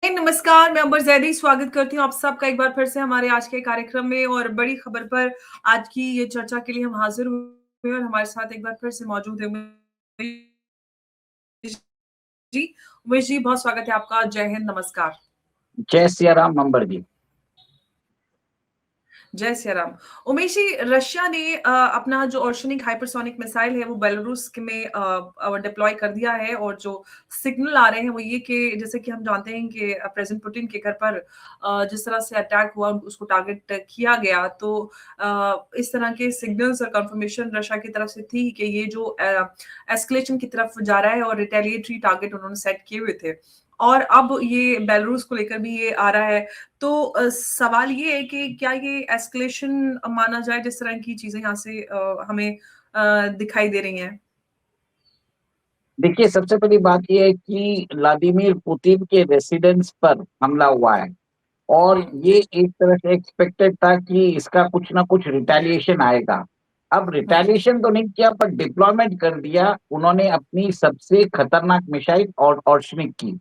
नमस्कार, मैं अंबर ज़ैदी स्वागत करती हूँ आप सबका एक बार फिर से हमारे आज के कार्यक्रम में और बड़ी खबर पर आज की ये चर्चा के लिए हम हाज़िर हुए और हमारे साथ एक बार फिर से मौजूद है उमेश जी। उमेश जी, बहुत स्वागत है आपका। जय हिंद, नमस्कार। जय सिया राम अंबर जी। जय सिया राम। उमेश जी, रशिया ने अपना जो ओशनिक हाइपरसोनिक मिसाइल है वो बेलारूस में डिप्लॉय कर दिया है और जो सिग्नल आ रहे हैं वो ये कि जैसे कि हम जानते हैं कि प्रेसिडेंट पुतिन के घर पर जिस तरह से अटैक हुआ उसको टारगेट किया गया, तो इस तरह के सिग्नल्स और कंफर्मेशन रशिया की तरफ से थी कि ये जो एस्केलेशन की तरफ जा रहा है और रिटेलिएटरी टारगेट उन्होंने सेट किए हुए थे और अब ये बेलारूस को लेकर भी ये आ रहा है। तो सवाल ये है कि क्या ये एस्केलेशन माना जाए जिस तरह की चीजें यहाँ से हमें दिखाई दे रही हैं? देखिए, सबसे पहली बात यह है कि व्लादिमीर पुतिन के रेसिडेंस पर हमला हुआ है और ये एक तरह से एक्सपेक्टेड था कि इसका कुछ ना कुछ रिटेलिएशन आएगा। अब रिटेलिएशन तो नहीं किया पर डिप्लॉयमेंट कर दिया उन्होंने अपनी सबसे खतरनाक मिसाइल और ऑर्शनिक की।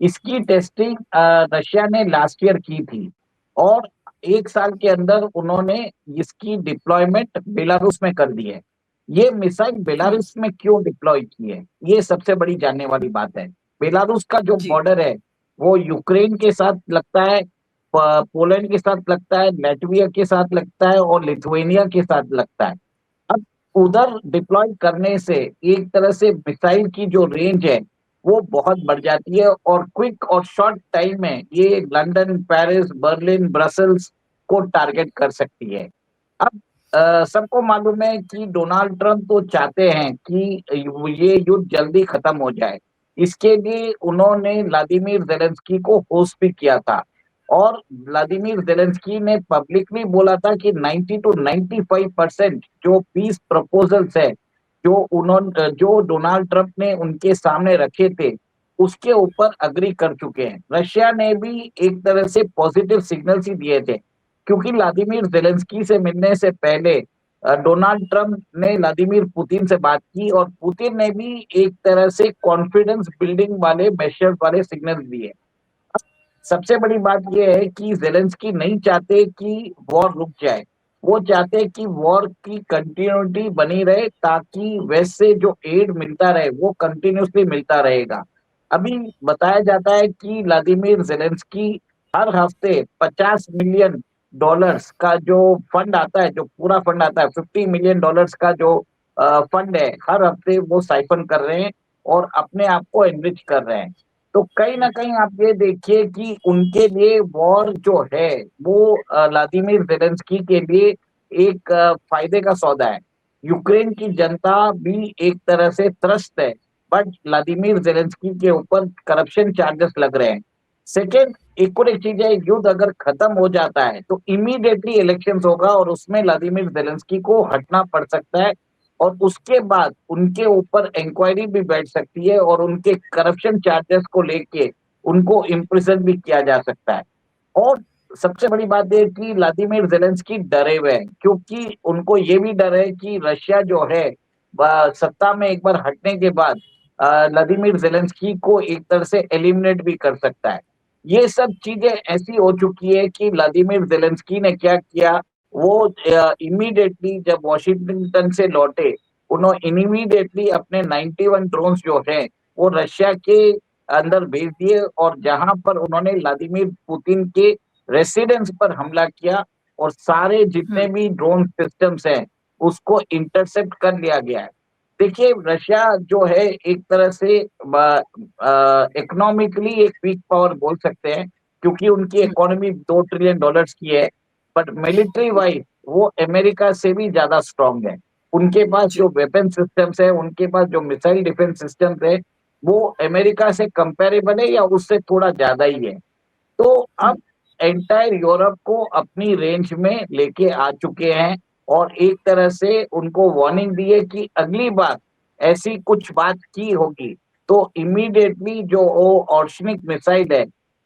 इसकी टेस्टिंग रशिया ने लास्ट ईयर की थी और 1 साल के अंदर उन्होंने इसकी डिप्लॉयमेंट बेलारूस में कर दी है। ये मिसाइल बेलारूस में क्यों डिप्लॉय की है, ये सबसे बड़ी जानने वाली बात है। बेलारूस का जो जी। बॉर्डर है वो यूक्रेन के साथ लगता है, पोलैंड के साथ लगता है, लैटविया के साथ लगता है और लिथुआनिया के साथ लगता है। अब उधर डिप्लॉय करने से एक तरह से मिसाइल की जो रेंज है वो बहुत बढ़ जाती है और क्विक और शॉर्ट टाइम में ये लंदन, पेरिस, बर्लिन, ब्रसल्स को टारगेट कर सकती है। अब सबको मालूम है कि डोनाल्ड ट्रंप तो चाहते हैं कि ये युद्ध जल्दी खत्म हो जाए। इसके लिए उन्होंने व्लादिमीर ज़ेलेंस्की को होस्ट भी किया था और व्लादिमीर ज़ेलेंस्की ने पब्लिकली बोला था कि 90 to 95% जो पीस प्रपोजल्स है जो डोनाल्ड ट्रंप ने उनके सामने रखे थे उसके ऊपर अग्री कर चुके हैं। रशिया ने भी एक तरह से पॉजिटिव सिग्नल्स ही दिए थे क्योंकि व्लादिमीर ज़ेलेंस्की से मिलने से पहले डोनाल्ड ट्रंप ने व्लादिमीर पुतिन से बात की और पुतिन ने भी एक तरह से कॉन्फिडेंस बिल्डिंग वाले मेजर्स वाले सिग्नल दिए। सबसे बड़ी बात यह है कि ज़ेलेंस्की नहीं चाहते कि वॉर रुक जाए। वो चाहते हैं कि वॉर की कंटिन्यूटी बनी रहे ताकि वेस्ट से जो एड मिलता रहे वो कंटिन्यूअसली मिलता रहेगा। अभी बताया जाता है कि व्लादिमीर ज़ेलेंस्की हर हफ्ते $50 मिलियन का जो फंड आता है, जो पूरा फंड आता है, $50 मिलियन का जो फंड है, हर हफ्ते वो साइफन कर रहे हैं और अपने आप को एनरिच कर रहे हैं। तो कहीं ना कहीं आप ये देखिए कि उनके लिए वॉर जो है वो व्लादिमीर ज़ेलेंस्की के लिए एक फायदे का सौदा है। यूक्रेन की जनता भी एक तरह से त्रस्त है बट व्लादिमीर ज़ेलेंस्की के ऊपर करप्शन चार्जेस लग रहे हैं। सेकेंड, एक और एक चीज है, युद्ध अगर खत्म हो जाता है तो इमीडिएटली इलेक्शंस होगा और उसमें व्लादिमीर ज़ेलेंस्की को हटना पड़ सकता है और उसके बाद उनके ऊपर इंक्वायरी भी बैठ सकती है और उनके करप्शन चार्जेस को लेके उनको इम्प्रिजन भी किया जा सकता है। और सबसे बड़ी बात है कि व्लादिमीर ज़ेलेंस्की डरे हुए हैं क्योंकि उनको ये भी डर है कि रशिया जो है सत्ता में एक बार हटने के बाद व्लादिमीर ज़ेलेंस्की को एक तरह से एलिमिनेट भी कर सकता है। ये सब चीजें ऐसी हो चुकी है कि व्लादिमीर ज़ेलेंस्की ने क्या किया, वो इमीडिएटली जब वॉशिंगटन से लौटे उन्होंने इमीडिएटली अपने 91 ड्रोन्स जो हैं वो रशिया के अंदर भेज दिए और जहां पर उन्होंने व्लादिमीर पुतिन के रेसिडेंस पर हमला किया और सारे जितने भी ड्रोन सिस्टम्स हैं उसको इंटरसेप्ट कर लिया गया है। देखिए, रशिया जो है एक तरह से इकोनॉमिकली एक वीक पावर बोल सकते हैं क्योंकि उनकी इकोनॉमी $2 ट्रिलियन की है बट मिलिट्री वाइज वो अमेरिका से भी ज्यादा स्ट्रांग है। उनके पास जो वेपन सिस्टम्स है, उनके पास जो मिसाइल डिफेंस सिस्टम्स है वो अमेरिका से कंपेरेबल है या उससे थोड़ा ज्यादा ही है। तो अब एंटायर यूरोप को अपनी रेंज में लेके आ चुके हैं और एक तरह से उनको वार्निंग दी है कि अगली बार ऐसी कुछ बात की होगी तो इमीडिएटली जो वो ऑर्शनिक मिसाइल है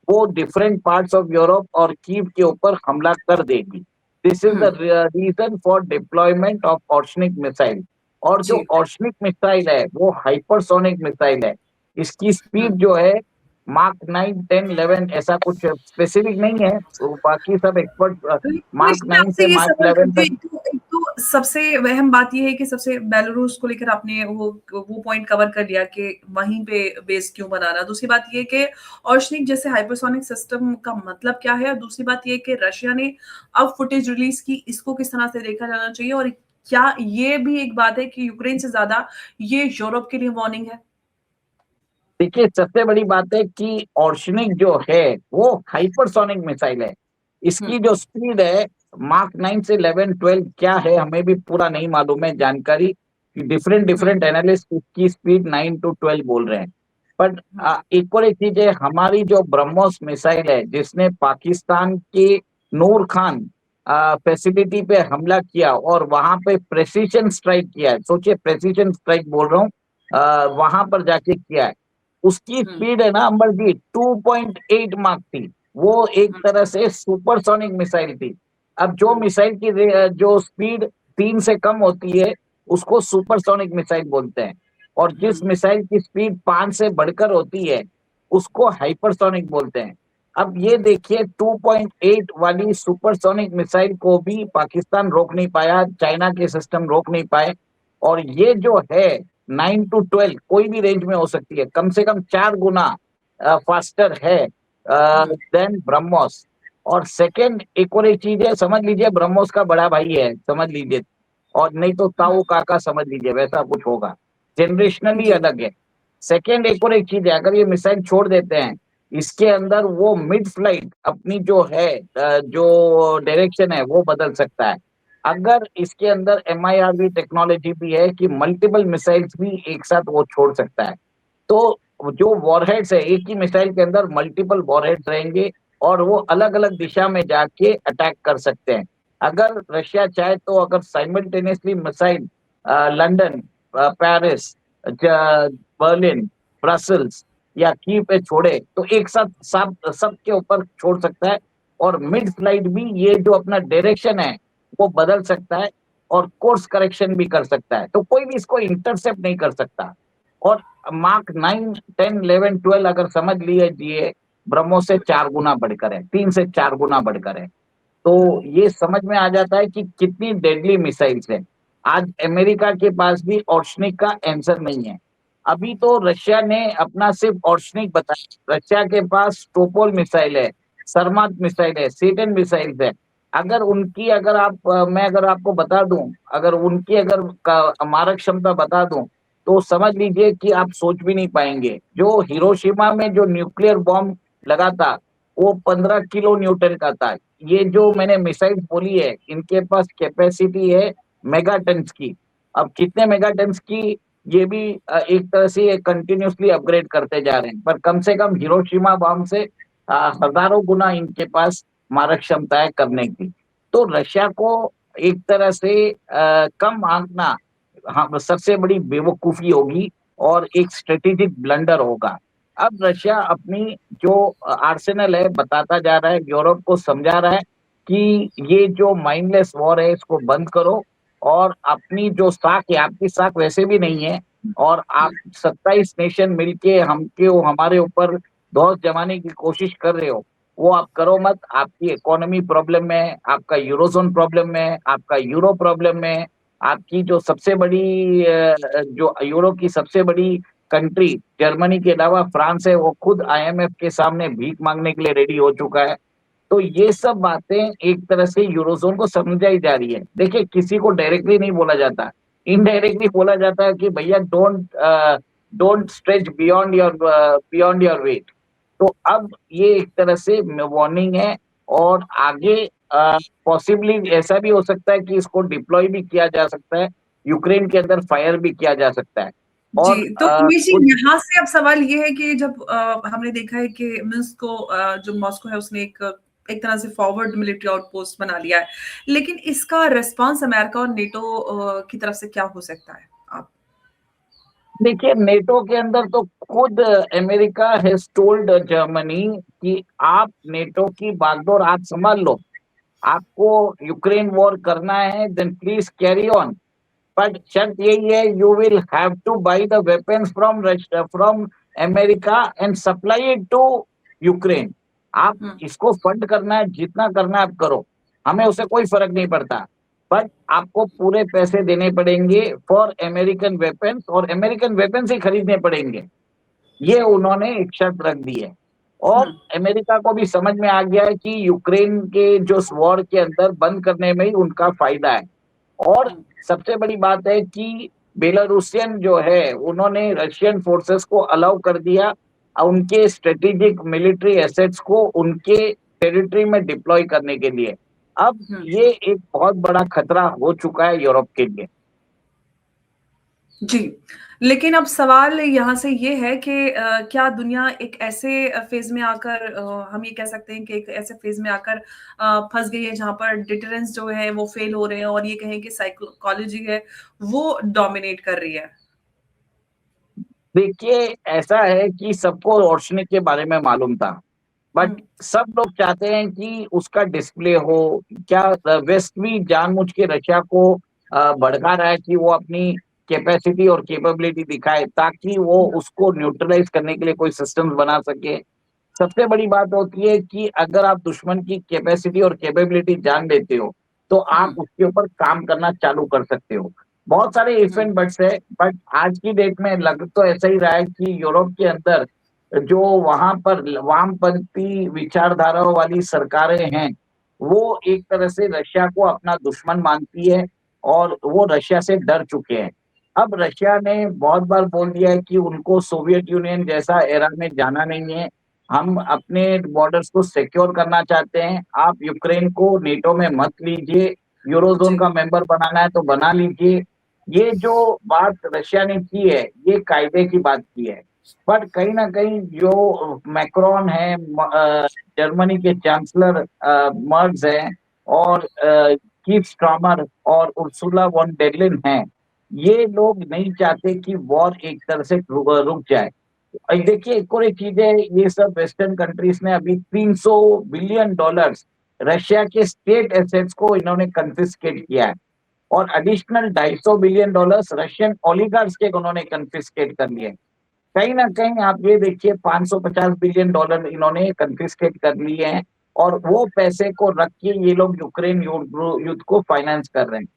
वो डिफरेंट पार्ट्स ऑफ यूरोप और कीव के ऊपर हमला कर देगी। This is the reason for deployment of Oreshnik missile. और जो जी। ऑर्शनिक मिसाइल है वो हाइपरसोनिक मिसाइल है। इसकी स्पीड जो है मार्क 9, 10, 11 ऐसा कुछ स्पेसिफिक नहीं है, तो बाकी सब एक्सपर्ट तो मार्क इसमें 9 आपसे से ये मार्क सवाल 11 करती हूँ, तक। एक तो सबसे अहम बात ये है कि सबसे बेलारूस को लेकर आपने वो पॉइंट कवर कर लिया कि वहीं पे बेस क्यों बनाना। दूसरी बात ये कि ऑर्शनिक जैसे हाइपरसोनिक सिस्टम का मतलब क्या है, और दूसरी बात ये कि रशिया ने अब फुटेज रिलीज की, इसको किस तरह से देखा जाना चाहिए, और क्या ये भी एक बात है कि यूक्रेन से ज्यादा ये यूरोप के लिए वार्निंग है? देखिए, सबसे बड़ी बात है कि ऑर्शनिक जो है वो हाइपरसोनिक मिसाइल है। हम्म। इसकी जो स्पीड है मार्क 9 से 11, 12 क्या है हमें भी पूरा नहीं मालूम है जानकारी, डिफरेंट हम्म। डिफरेंट एनालिस्ट इसकी स्पीड 9 to 12 बोल रहे हैं। बट हम्म। एक और एक चीज है, हमारी जो ब्रह्मोस मिसाइल है जिसने पाकिस्तान के नूर खान फैसिलिटी पे हमला किया और वहां पे प्रेसिशन स्ट्राइक किया है, सोचिए प्रेसिशन स्ट्राइक बोल रहा हूँ, वहां पर जाके किया है। उसकी हम्म। स्पीड है ना अंबरजीत, 2.8 मार्क थी। वो एक हम्म। तरह से सुपरसोनिक मिसाइल थी। अब जो हम्म। मिसाइल की जो स्पीड 3 से कम होती है उसको सुपरसोनिक मिसाइल बोलते हैं, और जिस हम्म। मिसाइल की स्पीड 5 से बढ़कर होती है उसको हाइपरसोनिक बोलते हैं। अब ये देखिए, 2.8 वाली सुपरसोनिक मिसाइल को भी पाकिस्तान रोक नहीं पाया, चाइना के सिस्टम रोक नहीं पाए। और ये जो है 9 to 12 कोई भी रेंज में हो सकती है, कम से कम 4 गुना फास्टर है हम्म। देन ब्रह्मोस। और सेकंड एक और एक चीज है, समझ लीजिए ब्रह्मोस का बड़ा भाई है, समझ लीजिए, और नहीं तो ताऊ काका समझ लीजिए, वैसा कुछ होगा, जनरेशनली जी। अलग है। सेकंड एक और एक चीज है, अगर ये मिसाइल छोड़ देते हैं इसके अंदर, वो मिड फ्लाइट अपनी जो है जो डायरेक्शन है वो बदल सकता है। अगर इसके अंदर MIRV टेक्नोलॉजी भी है कि मल्टीपल मिसाइल्स भी एक साथ वो छोड़ सकता है, तो जो वॉरहेड्स है एक ही मिसाइल के अंदर मल्टीपल वॉरहेड्स रहेंगे और वो अलग अलग दिशा में जाके अटैक कर सकते हैं। अगर रशिया चाहे तो अगर simultaneously missile London, Paris, Berlin, Brussels या कीव पे छोड़े तो एक साथ सब सबके ऊपर छोड़ सकता है। और मिड फ्लाइट भी ये जो अपना डायरेक्शन है वो बदल सकता है और कोर्स करेक्शन भी कर सकता है, तो कोई भी इसको इंटरसेप्ट नहीं कर सकता। और मार्क 9, 10, 11, 12 अगर समझ लिए ब्रह्मोस से 4 गुना बढ़कर है, 3 से 4 गुना बढ़कर है। तो ये समझ में आ जाता है कि कितनी डेडली मिसाइल्स है। आज अमेरिका के पास भी ऑर्शनिक का आंसर नहीं है। अभी तो रशिया ने अपना सिर्फ ऑर्शनिक बताया, रशिया के पास टोपोल मिसाइल है, सरमात मिसाइल है, सेटन मिसाइल है। अगर उनकी अगर आप मैं अगर आपको बता दूं, अगर उनकी अगर मारक क्षमता बता दूं, तो समझ लीजिए कि आप सोच भी नहीं पाएंगे। जो हिरोशिमा में जो न्यूक्लियर बॉम्ब लगा था वो 15 किलो न्यूटन का था। ये जो मैंने मिसाइल बोली है इनके पास कैपेसिटी है मेगाटन्स की। अब कितने मेगाटन्स की, ये भी एक तरह से कंटिन्यूसली अपग्रेड करते जा रहे हैं, पर कम से कम हिरोशिमा बॉम्ब से हजारों गुना इनके पास मारक क्षमता है करने की। तो रशिया को एक तरह से कम आंकना, हाँ, सबसे बड़ी बेवकूफी होगी और एक स्ट्रेटेजिक ब्लंडर होगा। अब रशिया अपनी जो आर्सेनल है बताता जा रहा है, यूरोप को समझा रहा है कि ये जो माइंडलेस वॉर है इसको बंद करो, और अपनी जो साख है, आपकी साख वैसे भी नहीं है, और आप 27 नेशन मिलके हमारे ऊपर धौंस जमाने की कोशिश कर रहे हो, वो आप करो मत। आपकी इकोनॉमी प्रॉब्लम में है, आपका यूरोजोन प्रॉब्लम में है, आपका यूरो प्रॉब्लम में है, आपकी जो सबसे बड़ी जो यूरोप की सबसे बड़ी कंट्री जर्मनी के अलावा फ्रांस है, वो खुद IMF के सामने भीख मांगने के लिए रेडी हो चुका है। तो ये सब बातें एक तरह से यूरोजोन को समझाई जा रही है। देखिए, किसी को डायरेक्टली नहीं बोला जाता, इनडायरेक्टली बोला जाता है कि भैया don't don't stretch beyond your weight. तो अब ये एक तरह से वार्निंग है, और आगे पॉसिबली ऐसा भी हो सकता है कि इसको डिप्लॉय भी किया जा सकता है, यूक्रेन के अंदर फायर भी किया जा सकता है। और जी, तो उमेश जी, कुछ यहाँ से अब सवाल ये है कि जब हमने देखा है कि मिन्स्क को जो मॉस्को है उसने एक तरह से फॉरवर्ड मिलिट्री आउटपोस्ट बना लिया है, लेकिन इसका रिस्पांस अमेरिका और नेटो की तरफ से क्या हो सकता है? आप देखिए, नेटो के अंदर तो खुद अमेरिका हैज टोल्ड जर्मनी कि आप नेटो की बागडोर आप संभाल लो, आपको यूक्रेन वॉर करना है then please carry on, but शर्त यही है, you will have to buy the weapons from America and supply it to Ukraine. आप हम्म, इसको फंड करना है, जितना करना है आप करो, हमें उससे कोई फर्क नहीं पड़ता, बट आपको पूरे पैसे देने पड़ेंगे फॉर अमेरिकन वेपन्स, और अमेरिकन वेपन्स ही खरीदने पड़ेंगे। ये उन्होंने एक शर्त रख दी है। और हम्म, अमेरिका को भी समझ में आ गया है कि यूक्रेन के जो वॉर के अंदर बंद करने में ही उनका फायदा है। और हम्म, सबसे बड़ी बात है कि बेलारूसियन जो है उन्होंने रशियन फोर्सेस को अलाउ कर दिया उनके स्ट्रेटेजिक मिलिट्री एसेट्स को उनके टेरिटरी में डिप्लॉय करने के लिए। अब हम्म। ये एक बहुत बड़ा खतरा हो चुका है यूरोप के लिए। जी, लेकिन अब सवाल यहाँ से ये है कि क्या दुनिया एक ऐसे फ़ेज़ में आकर हम ये कह सकते हैं कि एक ऐसे फ़ेज़ में आकर फँस गई है जहाँ पर डिटरेंस जो है वो फ़ेल हो रहे हैं और ये कहें कि साइकोलॉजी है वो डोमिनेट कर रही है? देखिए, ऐसा है कि सबको रोशनी के बारे में मालूम था, हुँ, बट सब लोग चाहते हैं कि उसका डिस्प्ले हो। क्या वेस्ट भी जानबूझ के रशिया को भड़का रहा है कि वो अपनी कैपेसिटी और कैपेबिलिटी दिखाए, ताकि वो हुँ, उसको न्यूट्रलाइज करने के लिए कोई सिस्टम्स बना सके। सबसे बड़ी बात होती है कि अगर आप दुश्मन की कैपेसिटी और कैपेबिलिटी जान लेते हो, तो आप हुँ, उसके ऊपर काम करना चालू कर सकते हो। बहुत सारे इफ हुँ, एंड बट्स है, बट आज की डेट में लग तो ऐसा ही रहा है कि यूरोप के अंदर जो वहां पर वामपंथी विचारधाराओं वाली सरकारें हैं, वो एक तरह से रशिया को अपना दुश्मन मानती है, और वो रशिया से डर चुके हैं। अब रशिया ने बहुत बार बोल दिया है कि उनको सोवियत यूनियन जैसा एरा में जाना नहीं है, हम अपने बॉर्डर्स को सिक्योर करना चाहते हैं, आप यूक्रेन को नेटो में मत लीजिए, यूरोजोन जी, का मेंबर बनाना है तो बना लीजिए। ये जो बात रशिया ने की है, ये कायदे की बात की है। पर कहीं ना कहीं जो मैक्रोन है, जर्मनी के चांसलर मर्ज हैं, और कीव स्टार्मर और उर्सुला वॉन डेर हैं, ये लोग नहीं चाहते कि वॉर एक तरह से रुक जाए। देखिए, एक और एक चीज है, ये सब वेस्टर्न कंट्रीज ने अभी 300 बिलियन डॉलर्स रशिया के स्टेट एसेट्स को इन्होंने कन्फिस्केट किया है, और एडिशनल 250 बिलियन डॉलर्स रशियन ओलिगार्स के उन्होंने कन्फिस्केट कर लिए। कहीं ना कहीं आप ये देखिए, 550 बिलियन डॉलर इन्होंने कन्फिस्केट कर लिए हैं, और वो पैसे को रख के ये लोग यूक्रेन युद्ध को फाइनेंस कर रहे हैं।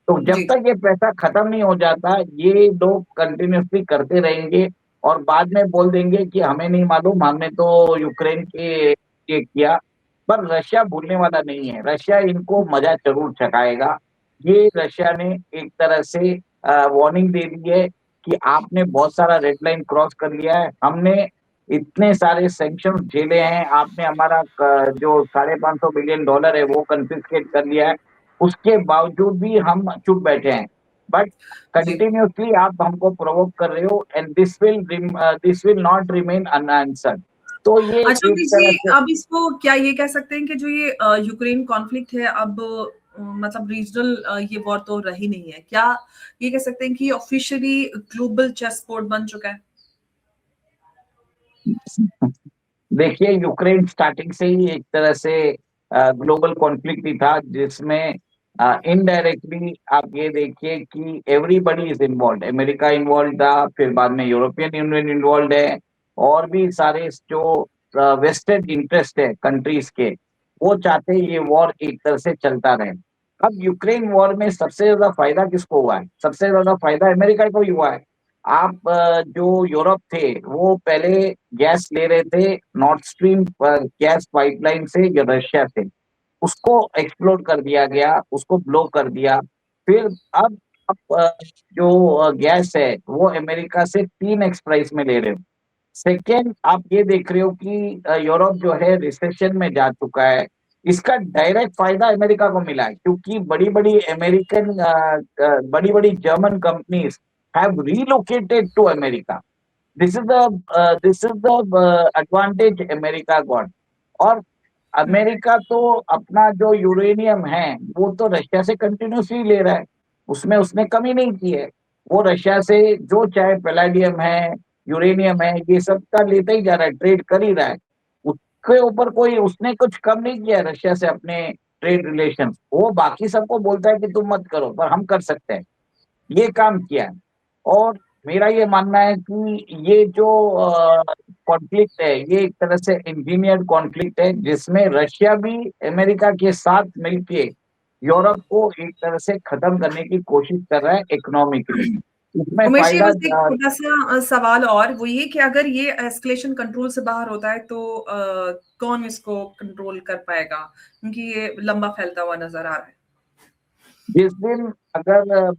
तो जब जी, तक ये पैसा खत्म नहीं हो जाता, ये लोग कंटिन्यूअसली करते रहेंगे, और बाद में बोल देंगे कि हमें नहीं मालूम, हमने तो यूक्रेन के ये किया। पर रशिया भूलने वाला नहीं है, रशिया इनको मजा जरूर चखाएगा। ये रशिया ने एक तरह से वार्निंग दे दी है कि आपने बहुत सारा रेड लाइन क्रॉस कर लिया है, हमने इतने सारे सैंक्शन झेले हैं, आपने हमारा जो 550 बिलियन डॉलर है वो कन्फिस्केट कर लिया है, उसके बावजूद भी हम चुप बैठे हैं। But ji. कंटिन्यूअसली आप हमको प्रोवोक कर रहे हो, and this will not remain unanswered. तो ये अच्छा एक उमेश तरह जी, से अब इसको क्या ये कह सकते हैं कि जो ये यूक्रेन कॉन्फ्लिक्ट है अब मतलब रीजनल ये वॉर तो रही नहीं है। क्या ये कह सकते हैं कि ऑफिशियली ग्लोबल चेस बोर्ड बन चुका है? देखिए, यूक्रेन स्टार्टिंग से ही एक तरह से ग्लोबल कॉन्फ्लिक्ट ही था, जिसमें इनडायरेक्टली आप ये देखिए कि everybody is involve, America involve था, फिर बाद में यूरोपियन यूनियन इन्वॉल्व है, और भी सारे जो वेस्टेड इंटरेस्ट है कंट्रीज के, वो चाहते हैं ये वॉर एक तरह से चलता रहे। अब यूक्रेन वॉर में सबसे ज्यादा फायदा किसको हुआ है? सबसे ज्यादा फायदा अमेरिका को ही हुआ है। आप जो यूरोप थे, वो पहले गैस ले रहे थे नॉर्थ स्ट्रीम गैस पाइपलाइन से या रशिया से, उसको एक्सप्लोर कर दिया गया, उसको ब्लो कर दिया। फिर अब जो गैस है वो अमेरिका से 3x प्राइस में ले रहे हो। सेकेंड, आप ये देख रहे हो कि यूरोप जो है रिसेशन में जा चुका है। इसका डायरेक्ट फायदा अमेरिका को मिला है, क्योंकि बड़ी बड़ी अमेरिकन बड़ी बड़ी German companies have relocated to America. This is the advantage America got. और हुँ, अमेरिका तो अपना जो यूरेनियम है वो तो रशिया से कंटिन्यूसली ले रहा है, उसमें उसने कमी नहीं की है। वो रशिया से जो चाहे पैलेडियम है, यूरेनियम है, ये सब का लेता ही जा रहा है, ट्रेड कर ही रहा है। उसके ऊपर कोई उसने कुछ कम नहीं किया है रशिया से अपने ट्रेड रिलेशन। वो बाकी सबको बोलता है कि तुम मत करो, पर हम कर सकते हैं, ये काम किया है। और मेरा ये मानना है कि ये जो कॉन्फ्लिक्ट है, ये एक तरह से इंजीनियर्ड कॉन्फ्लिक्ट है, जिसमें रशिया भी अमेरिका के साथ मिलके यूरोप को एक तरह से खत्म करने की कोशिश कर रहा है इकोनॉमिकली। इसमें उमेश जी, फायदा बस एक छोटा-सा सवाल और, वो ये कि अगर ये एस्केलेशन कंट्रोल से बाहर होता है तो कौन इसको कंट्रोल कर पाएगा? क्योंकि ये लंबा फैलता हुआ नज़र आ रहा है। जिस दिन अगर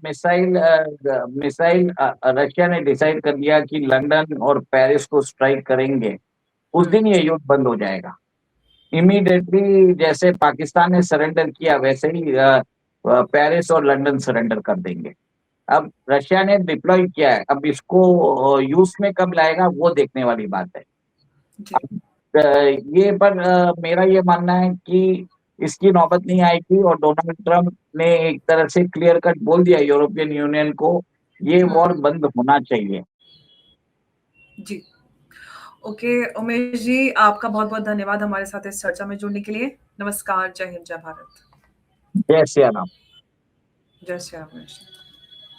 मिसाइल रशिया ने डिसाइड कर लिया कि लंदन और पेरिस को स्ट्राइक करेंगे, उस हुँ, दिन ये युद्ध बंद हो जाएगा। इमीडिएटली जैसे पाकिस्तान ने सरेंडर किया, वैसे ही पेरिस और लंदन सरेंडर कर देंगे। अब रशिया ने डिप्लॉय किया है, अब इसको यूज में कब लाएगा वो देखने वाली बात है। जी। अ, ये पर मेरा ये मानना है कि इसकी नौबत नहीं आएगी, और डोनाल्ड ट्रम्प ने एक तरह से क्लियर कट बोल दिया यूरोपियन यूनियन को, ये हुँ, वॉर बंद होना चाहिए। जी। ओके, उमेश जी, आपका बहुत-बहुत धन्यवाद हमारे साथ इस चर्चा में जुड़ने के लिए। नमस्कार, जय हिंद, जय भारत। जय सिया राम। जय श्री राम, उमेश जी।